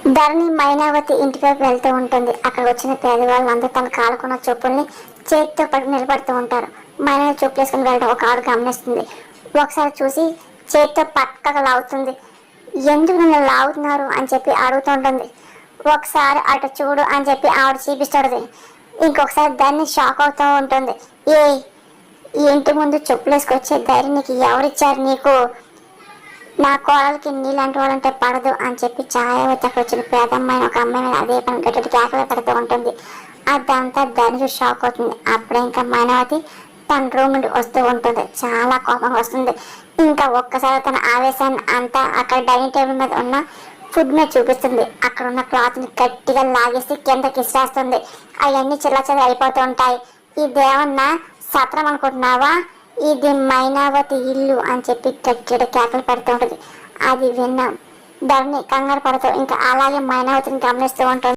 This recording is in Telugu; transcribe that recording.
ధరణి మైనావతి ఇంటికి వెళ్తూ ఉంటుంది. అక్కడ వచ్చిన పేదవాళ్ళందరూ తన కాలుకున్న చెప్పుల్ని చేతితో పట్టి నిలబడుతూ ఉంటారు. మైనావతి చెప్పులు వేసుకుని వెళ్ళడం ఒక ఆవిడ గమనిస్తుంది. ఒకసారి చూసి చేతితో పక్కగా లాగుతుంది. ఎందుకు నన్ను లాగుతున్నారు అని చెప్పి అడుగుతూ ఉంటుంది. ఒకసారి అటు చూడు అని చెప్పి ఆవిడ చూపిస్తుంది. ఇంకొకసారి దాన్ని షాక్ అవుతూ ఉంటుంది. ఈ ఇంటి ముందు చెప్పులు వేసుకొచ్చే ధైర్యం నీకు ఎవరిచ్చారు? నీకు నా కోడలికి నీలాంటి వాళ్ళంటే పడదు అని చెప్పి ఛాయావతి అక్కడ వచ్చిన పేదమ్మాయిని ఒక అమ్మాయి మీద అదే పని గట్టి కేకలు పెడుతూ ఉంటుంది. అదంతా ధనుషు షాక్ అవుతుంది. అప్పుడే ఇంకా మైనావతి తన రూమ్ నుండి వస్తూ ఉంటుంది. చాలా కోపం వస్తుంది. ఇంకా ఒక్కసారి తన ఆవేశాన్ని అంతా అక్కడ డైనింగ్ టేబుల్ మీద ఉన్న ఫుడ్ మీద చూపిస్తుంది. అక్కడ ఉన్న క్లాత్ని గట్టిగా లాగేసి కిందకి ఇసేస్తుంది. అవన్నీ చిల్లచిల్ల అయిపోతూ ఉంటాయి. ఇదేమన్నా సత్రం అనుకుంటున్నావా? ఇది మైనావతి ఇల్లు అని చెప్పి గట్టిగా కేకలు పెడుతూ ఉంటుంది. అది విన్నాం ధరణి కంగారు పడుతూ ఇంకా అలాగే మైనావతిని గమనిస్తూ ఉంటుంది.